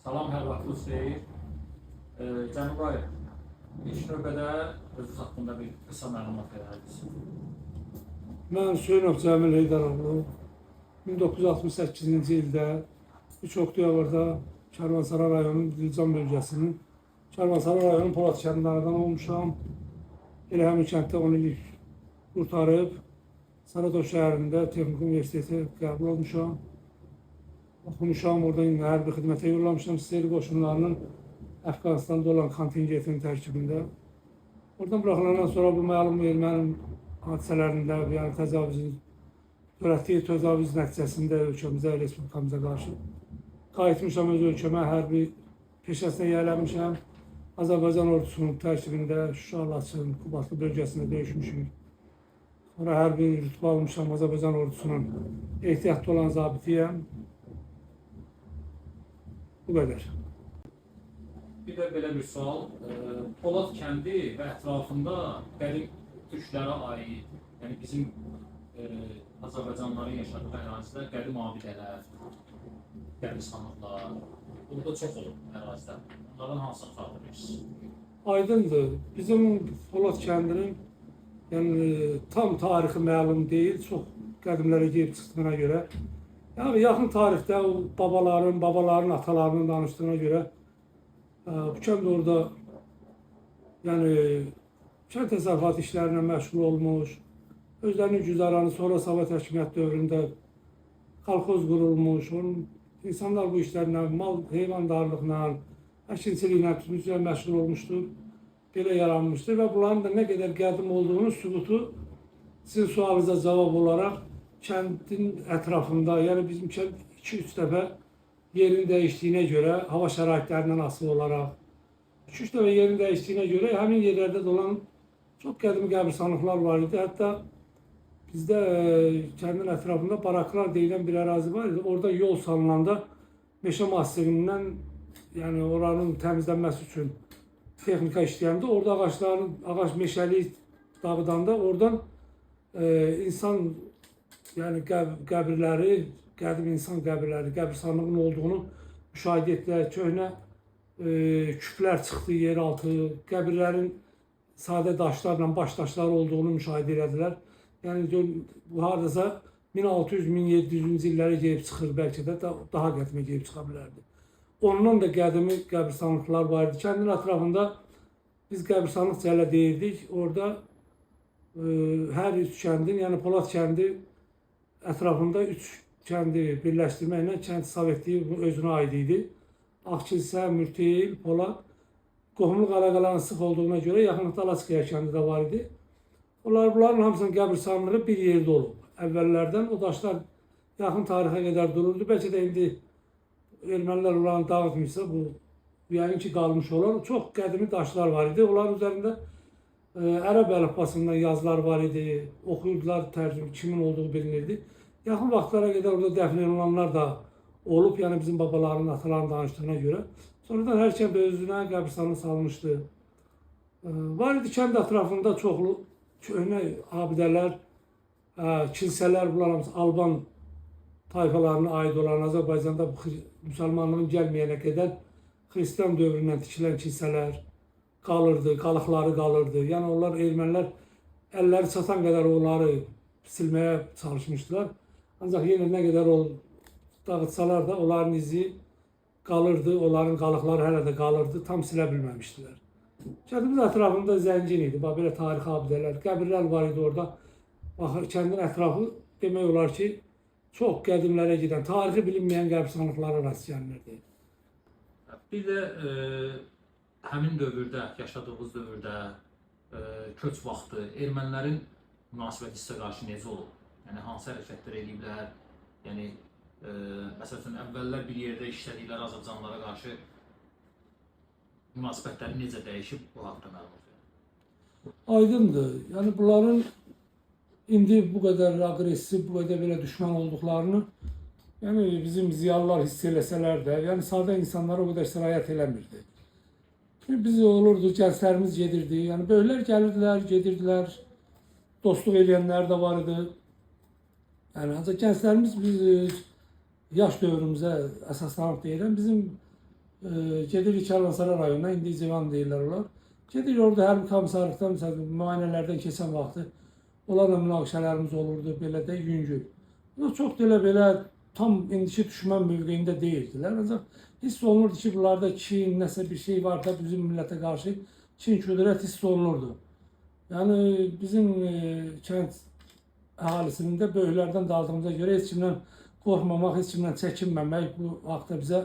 Salam, hər vaxtınız xeyir. Cənab Rayev, ilk növbədə özünüz haqqında bir qısa məlumat verərdiniz. Mən Hüseynov Cəmil Heydaroğlu 1968-ci ildə 3 oktyabrda Kərvansaray rayonunun Dilcan bölgəsinin Kərvansaray rayonunun Polat kəndlərindən olmuşam. Elə həmin kənddə 10 illik qurtarıb Saratov şəhərində Texnik Universiteti qəbul olmuşam. Oxumuşam, oradan hərbi xidmətə yollamışam. Seyir qoşunlarının Əfqanistanda olan kontingentinin tərkibində. Oradan buraxılandan sonra bu məlum erməni hadisələrində, yəni təcavüzün törətdiyi təcavüz nəticəsində ölkəmizə, respublikamıza qarşı qayıtmışam öz ölkəmə, hərbi peşəsinə yiyələnmişəm. Azərbaycan ordusunun tərkibində Şuşa, Laçın, Qubadlı bölgəsində döyüşmüşük. Sonra hərbi rütbə almışam, Azərbaycan ordusunun ehtiyatda olan zabitiyəm. Bu qədər. Bir də belə bir sual. Polat kəndi və ətrafında qədim türklərə aid, yəni bizim Azərbaycanlıların yaşadığı ərazidə qədim abidələr, qəbristanlıqlar, burada çox olur ərazidə. Onlardan hansını xatırlayırsınız? Aydındır. Bizim Polat kəndinin yəni, tam tarixi məlum deyil, çox qədimlərə girib çıxdığına görə. Yəni, yaxın tarixdə babaların, atalarının danışdığına görə bu kənd orada yəni, kənd təsərrüfatı işlərinə məşğul olmuş, özlərinin güzaranı sonra Sovet hökumət dövründə kolxoz qurulmuş, insanlar bu işlərlə, mal heyvandarlıqla, əkinçiliklə tütünçülə məşğul olmuşdur, belə yaranmışdır və bunların da nə qədər qədim olduğunu sübutu sizin sualınıza cavab olaraq kəndin ətrafında, yəni bizim kənd 2-3 dəfə yerin dəyişdiyinə görə, hava şəraitlərindən asılı olaraq, 2-3 dəfə yerin dəyişdiyinə görə həmin yerlərdə də olan çox qədim qəbristanlıqlar var idi. Hətta bizdə kəndin ətrafında baraklar deyilən bir ərazi var idi. Orada yol salınanda meşə massivindən, yəni oranın təmizlənməsi üçün texnika işləyəndə, orada ağac meşəlik dağıdanda oradan insan yəni qəbirləri, qədim insan qəbirləri, qəbristanlığın olduğunu müşahidə etdilər. Köhnə küplər çıxdı yeraltı, qəbirlərin sadə daşlarla, baş daşları olduğunu müşahidə etdilər. Yəni bu hardasa 1600-1700-cü illərə gelib çıxır, bəlkə də daha qədimə gelib çıxa bilərdi. Ondan da qədimi qəbristanlıqlar var idi. Kəndin ətrafında biz qəbristanlıq cəhlə deyirdik. Orada hər üç kəndin, yəni Polat kəndi ətrafında 3 kəndi birləşdirməklə kənd sovetliyi özünə aid idi. Ağkilsə, Mürteyil, Polad, qohumluq əlaqələrin sıx olduğuna görə yaxınlıqda Alaskaya kəndi də var idi. Bunların hamısının qəbristanlığı bir yerdə olub. Əvvəllərdən o daşlar yaxın tarixə qədər dururdu. Bəlkə də indi ermənilər oranı dağıtmışsa, bu yəqin ki qalmış olar. Çox qədimi daşlar var idi. Onların üzərində ərəb əlifbasından yazılar var idi. Oxuyurdular, tərcümə kimin olduğu bilinirdi. Yaxın vaxtlara qədər orada dəfn olunanlar da olub, yəni bizim babaların, ataların danışdığına görə. Sonradan hər kənd özünə qəbristanlıq salmışdı. Var idi kənd ətrafında çoxlu köhnə abidələr, kilsələr, bunlar hamısı Alban tayfalarına aid olan, Azərbaycanda müsəlmanlığın gəlməyənə qədər Xristian dövründən tikilən kilsələr qalırdı, qalıqları qalırdı. Yəni onlar ermənilər əlləri çatan qədər onları silməyə çalışmışdılar. Ancaq yenə nə qədər dağıtsalar da onların izi qalırdı, onların qalıqları hələ də qalırdı, tam silə bilməmişdilər. Kəndimiz ətrafında zəngin idi, belə tarixi abidələr, qəbirlər var idi orada. Kəndin ətrafı demək olar ki, çox qədimlərə gedən, tarixi bilinməyən qəbristanlıqlara rast gəlmirdi. Bir də həmin dövrdə, yaşadığımız dövrdə, köç vaxtı ermənilərin münasibəti sizə qarşı necə olub? Yəni, hansı hərəkətlər ediblər? Yəni, məsələn, əvvəllər bir yerdə işlədikləri Azərbaycanlılara qarşı münasibətləri necə dəyişib, bu haqda məlumat verin. Aydındır. Yəni, bunların indi bu qədər aqressiv, bu qədər belə düşman olduqlarını yəni, bizim ziyalılar hiss eləsələr də, yəni sadə insanlar o qədər sirayət eləmirdi. Biz olurdu, gənclərimiz gedirdi, yəni böyüklər gəlirdilər, gedirdilər, dostluq edənlər də var idi. Yəni, gənclərimiz biz yaş dövrümüzə əsaslanıb deyirəm, bizim Gedirik Kərvansara rayonuna, indi İcivan deyirlər onlar. Gedirik orada hərbi komissarlıqdan, məsələn, müayinələrdən keçən vaxtı onlarla münaqişələrimiz olurdu, belə də yüngül. Bu çox belə tam indiki düşmən mövqeyində deyildilər. Ancaq hiss olunurdu ki, bunlarda kin, nəsə bir şey var da bizim millətə qarşı kin, küdrət hiss olunurdu. Yəni bizim kənd əhalisinin də böyüklərdən də aldığımıza görə heç kimdən qorxmamaq, heç kimdən çəkinməmək bu haqda bizə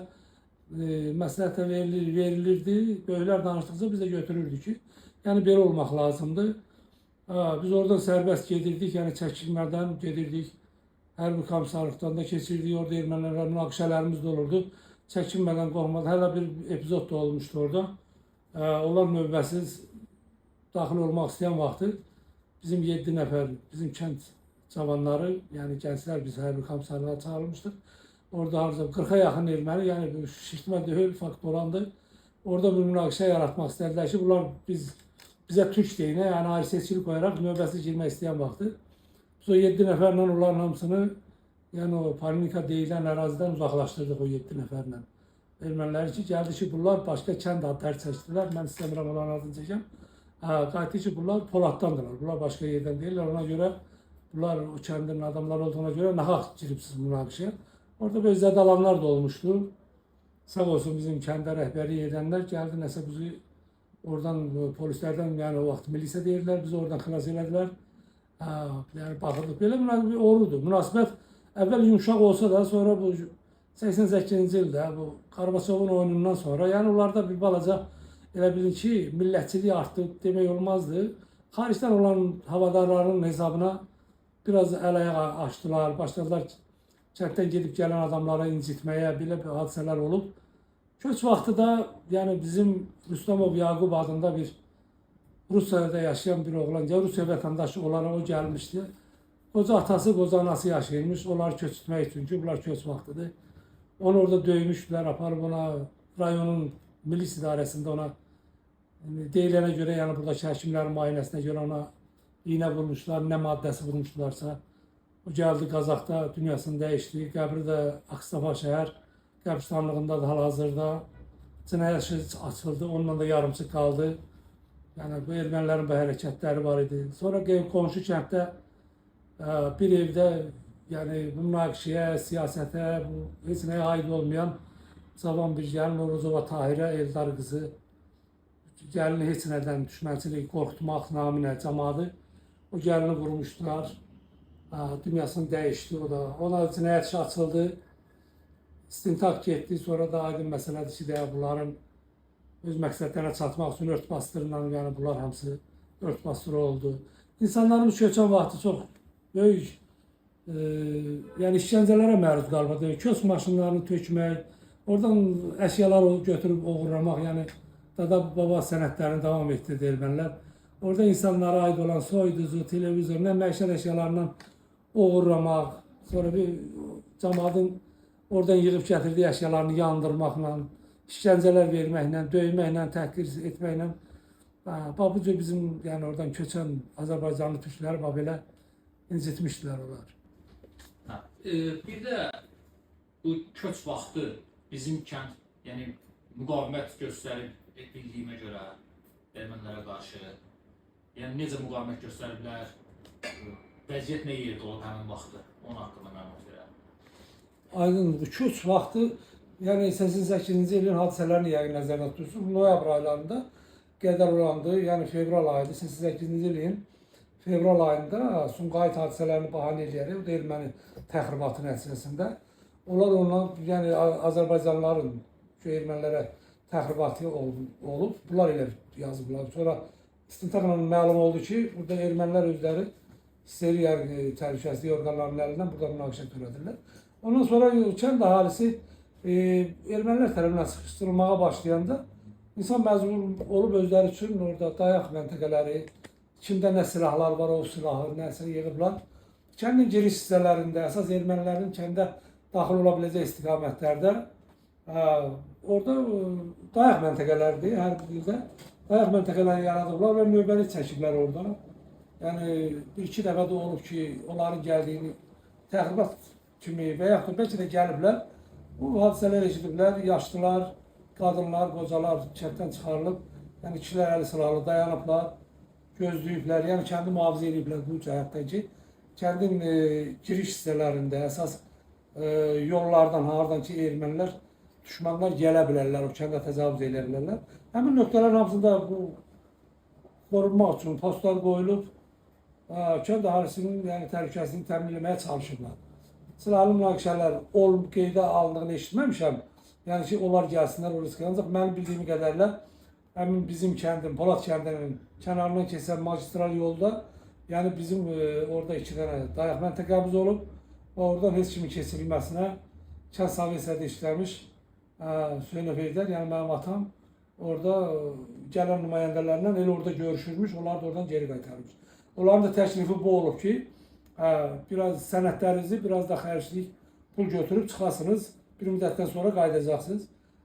məsləhətə verilirdi. Böyüklər danışdıqca biz də götürürdük ki, yəni belə olmaq lazımdır. Biz oradan sərbəst gedirdik, yəni çəkilmədən gedirdik. Hərbi komissarlıqdan da keçirdik, orada ermənilərlə münaqişələrimiz də olurdu. Çəkinmədən, qorxmadan. Hələ bir epizod da olmuşdu orada. Onlar növbəsiz daxil olmaq istəyən vaxtı bizim 7 nəfər, bizim kənd cavanları, yəni gənclər biz hərbi komissarlığa çağırılmışdıq. Orada harca 40-a yaxın erməni, yəni bu şişmə deyil, fakt olandı. Orada bir münaqişə yaratmaq istədilər ki, bunlar bizə türk deyinə, yəni ayrı seçkilik qoyaraq növbəsi girmək istəyən vaxtı. Biz o 7 nəfərlə onların hamısını, yəni o Panika deyilən ərazidən uzaqlaşdırdıq o 7 nəfərlə. Erməniləri ki, gəldi ki, bunlar başqa kənd adları çəkdilər, mən istəmirəm onların adını çəkəm. Qayıtdı ki, bunlar Poladdandılar, bunlar başqa yerdən deyirlər, ona görə bunlar o kəndin adamları olduğuna görə nahaq giribsiz münaqişəyə. Orada böyle zədalanlar da olmuşdu. Sağ olsun bizim kəndə rəhbərlik edənlər gəldi, nəsə bizi oradan polislərdən, yəni o vaxt milisə deyirlər, bizi oradan xilas elədilər. Yəni baxırdıq. Belə bir orudur. Münasibət əvvəl yumşaq olsa da, sonra bu 88-ci ildə bu Qarbaçovun oyunundan sonra, yəni onlarda bir balaca elə bilin ki, millətçilik artdı demək olmazdı. Xaricdən olan havadarların hesabına biraz əl-ayağı açdılar, başladılar kənddən gedib gələn adamlara incitməyə, belə bir hadisələr olub. Köç vaxtı da yəni bizim Rüstəmov Yaqub adında bir Rusiyada yaşayan bir oğlan, Rusiya vətəndaşı olaraq o gəlmişdi. Qoca atası, qoca anası yaşayırmış, onları köçürtmək üçün ki, bunlar köç vaxtıdır. Onu orada döymüşdülər, aparıb ona rayonun milis idarəsində ona deyilənə görə, yəni buradakı həkimlərin müayinəsinə görə ona iynə vurmuşlar, nə maddəsi vurmuşlarsa. O gəldi Qazaxda, dünyasını dəyişdi. Qəbri də Akstafa şəhər qəbristanlığında da hal-hazırda cinayət işi açıldı. Onunla da yarımçı qaldı. Yəni bu ermənilərin bu hərəkətləri var idi. Sonra qonşu kənddə bir evdə yəni bu münaqişəyə, siyasətə, bu heç nəyə aid olmayan cavan bir gəlin Oruzova Tahirə Eldar qızı gəlini heç nədən düşmənçilik, qorxutmaq naminə cəmaatı o gəlini vurmuşdular. Dünyasını dəyişdi o da. Ona cinayət işi açıldı. İstintaq getdi. Sonra da aydın məsələdir ki, bunların öz məqsədlərinə çatmaq üçün örtbasdırla, yəni bunlar hamısı örtbasdır oldu. İnsanlarımız köçən vaxtı çox böyük yəni işgəncələrə məruz qalmadı. Köç maşınlarını tökmək, oradan əşyalar götürüb oğurlamaq, yəni dada baba sənətlərini davam etdirdi ermənilər. Orada insanlara aid olan soyuducu, televizor, nə məişət əşyalarından oğurlamaq, sonra bir cəmaatın oradan yığıb gətirdiyi əşyalarını yandırmaqla, işgəncələr verməklə, döyməklə, təhqir etməklə, bu cür bizim yəni oradan köçən Azərbaycanlı türkləri belə incitmişdilər onlar. Bir də bu köç vaxtı bizim kənd, yəni müqavimət göstərib bildiyimə görə ermənilərə qarşı, yəni necə müqavimət göstəriblər, vəziyyət nə yerdə olub həmin vaxtı, onun haqqında məlumat verəm. Aydındır, bu köç vaxtı, yəni 88-ci ilin hadisələrini yəqin nəzərdə tutursunuz. Noyabr aylarında qədər olandı, yəni fevral ayıydı, 88-ci ilin fevral ayında Sumqayıt hadisələrini bahanə edərək, o da erməni təxribatı nəticəsində. Onlar ondan, yəni Azərbaycanlıların ermənilərə təxribatı olub, bunlar elə yazıblar. Sonra istintaqla məlum oldu ki, burada ermənilər özləri Seriya təhlükəsizlik orqanlarının əlindən burada münaqişə törədirlər. Ondan sonra kənd əhalisi ermənilər tərəfindən sıxışdırılmağa başlayanda insan məcbur olub özləri üçün orada dayaq məntəqələri, kimdə nə silahlar var, o silahı nəsə yığıblar. Kəndin giriş hissələrində, əsas ermənilərin kəndə daxil ola biləcək istiqamətlərdə orada dayaq məntəqələrdir, hər bir ildə dayaq məntəqələrini yaradıblar və növbəli çəkiblər orada. Yəni bir-iki dəfə də olub ki, onların gəldiyini təxribat kimi və yaxud da bəlkə də gəliblər, bu hadisələr eşidiblər, yaşlılar, qadınlar, qocalar kənddən çıxarılıb, yəni kişilər əli sıralı dayanıblar, gözləyiblər, yəni kəndi mühafizə ediblər bu cəhətdən ki, kəndin giriş hissələrində əsas yollardan, hardan ki, ermənilər, düşmanlar gələ bilərlər, o kəndə təcavüz edə bilərlər. Həmin nöqtələrin hamısında bu qorunmaq üçün postlar qoyulub, kənd əhalisinin yəni, təhlükəsini təmin etməyə çalışırlar. Silahlı münaqişələr qeydə alındığını eşitməmişəm. Yəni ki, onlar gəlsinlər o riskə. Ancaq mənim bildiyim qədərlə həmin bizim kəndin, Polad kəndinin kənarından keçən magistral yolda, yəni bizim orada 2 dənə dayaq məntəqəmiz olub və oradan heç kimin keçirilməsinə kənd saviyəsində işləmiş Hüseyn Öfeydər, yəni mənim atam orada gələn nümayəndələrlə elə orada görüşürmüş, onlar da oradan geri qaytarmış. Onların da təklifi bu olub ki, biraz sənədlərinizi, biraz da xərclik pul götürüb çıxasınız, bir müddətdən sonra qayıdacaqsınız.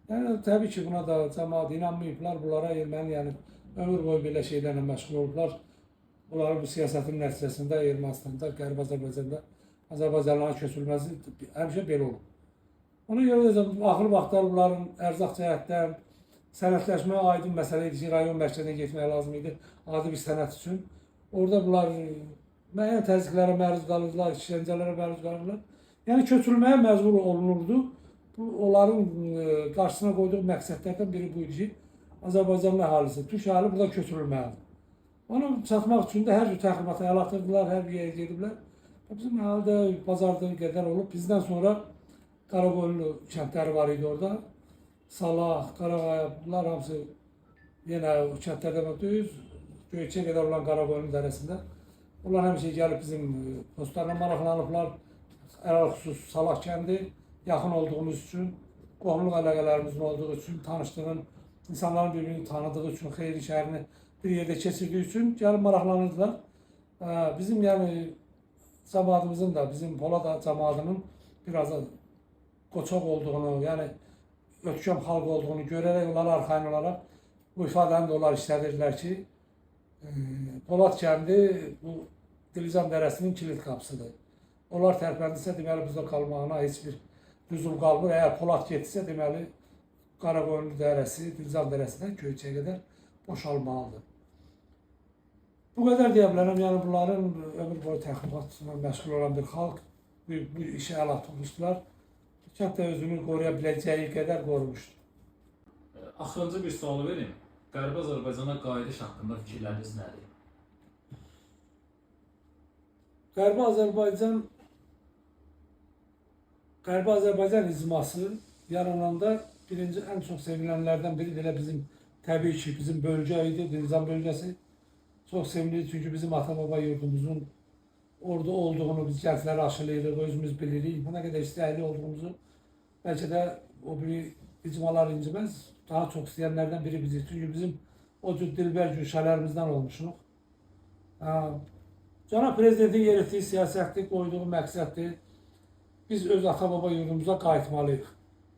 Yəni təbii ki, buna da cəmaət inanmayıblar, bunlara erməni, yəni ömür boyu belə şeylərlə məşğul olublar. Bunların bu siyasətin nəticəsində Ermənistanda, Qərbi Azərbaycanda Azərbaycanlıların köçürülməsi həmişə belə olub. Ona görə də axır vaxtlar bunların ərzaq cəhətdən sənədləşməyə aydın məsələ idi ki, rayon mərkəzinə getmək lazım idi adi bir sənəd üçün. Orada bunlar müəyyən təzyiqlərə məruz qalırlar, işgəncələrə məruz qalırlar. Yəni köçürülməyə məcbur olunurdu. Bu, onların qarşısına qoyduğu məqsədlərdən biri bu idi ki, Azərbaycanlı əhalisi, Türk əhali burada köçürülməlidir. Ona çatmaq üçün də hər cür təxribata əl atırdılar, hər bir yerə gediblər. Bizim əhali də bazardığı qədər olub. Bizdən sonra Qaraqoyunlu kəndləri var idi orada. Salah, Qaraqaya, bunlar hamısı yenə kəndlərdə düz, Göyçəyə qədər olan Qaraqoyunlu dərəsində. Onlar həmişə gəlib bizim postlarla maraqlanıblar. Ələlxüsus Salah kəndi yaxın olduğumuz üçün, qohumluq əlaqələrimizin olduğu üçün, tanışdığın, insanların birbirini tanıdığı üçün, xeyri şəhərini bir yerdə keçirdiyi üçün gəlib maraqlanırdılar. Bizim yəni cəmaatımızın da, bizim Polad cəmaatının biraz da qoçaq olduğunu, yəni ötkəm xalq olduğunu görərək, onlara arxain olaraq bu ifadəni də onlar işlədirdilər ki, Polad kəndi bu Dilizan dərəsinin kilit qapısıdır. Onlar tərpəndirsə, deməli, bizdə qalmağına heç bir lüzum qalmır. Əgər Polad getsə, deməli, Qaraqoyunlu dərəsi, Dilizan dərəsindən Göyçəyə qədər boşalmalıdır. Bu qədər deyə bilərəm, yəni bunların ömür boyu təxribatla məşğul olan bir xalq bu işə əl atmışdılar. Kənd də özünü qoruya biləcəyi qədər qorumuşdur. Axırıncı bir sualı verim. Qərbi Azərbaycana qayıdış haqqında fikirləriniz nədir? Qərbi Azərbaycan icması yarananda birinci ən çox sevinənlərdən biri də bizim təbii ki, bizim bölgə idi, Dilizan bölgəsi. Çox sevindik çünki bizim ata-baba yurdumuzun orada olduğunu biz gəncləri aşılayırıq, özümüz bilirik. Buna qədər istəyəli olduğumuzu bəlkə də o biri icmalar inciməz, daha çox istəyənlərdən biri bizik. Çünki bizim o cür dilbər güşələrimizdən olmuşuq. Cənab Prezidentin yeritdiyi siyasətdir, qoyduğu məqsəddir. Biz öz ata-baba yurdumuza qayıtmalıyıq.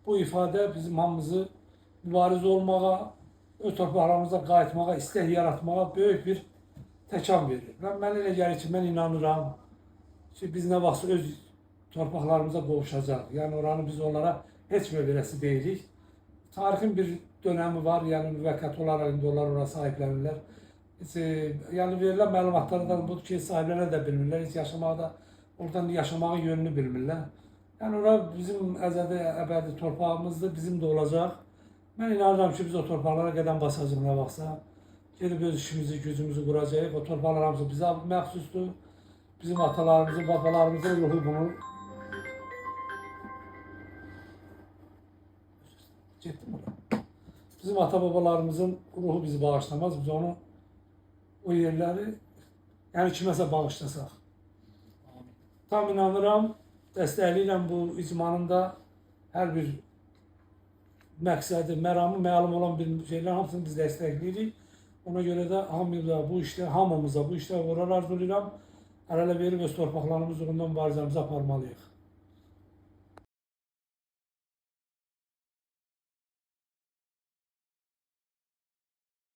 Bu ifadə bizim hamımızı mübariz olmağa, öz torpaqlarımıza qayıtmağa, istək yaratmağa böyük bir təkan verir. Mən elə gəlir ki, mən inanıram ki, biz nə vaxtsa öz torpaqlarımıza qovuşacaq. Yəni oranı biz onlara heç mi verəsi deyilik. Tarixin bir dönəmi var, yəni müvəqqəti olaraq indi onlar ora sahiblənirlər. Yəni verilən məlumatlardan budur ki, sahiblənə də bilmirlər, heç yaşamağı da, oradan yaşamağın yönünü bilmirlər. Yəni ora bizim əzədi, əbədi torpağımızdır, bizim də olacaq. Mən inanıram ki, biz o torpaqlara qədəm basacaq nə vaxtsa. Gedib öz işimizi, gücümüzü quracaq. O torpaqlar hamısı bizə məxsusdur. Bizim atalarımızın, babalarımızın ruhu bunu. Getdim ora. Bizim ata-babalarımızın ruhu bizi bağışlamaz. Biz onu, o yerləri, yəni kiməsə bağışlasaq. Tam inanıram, dəstəkləyirəm bu icmanın da hər bir məqsədi, məramı məlum olan bir şeylər hamısını biz dəstəkləyirik. Ona görə də hamımıza bu işdə uğurlar arzulayıram. Əl-ələ verib öz torpaqlarımız uğrunda mübarizəmizi aparmalıyıq.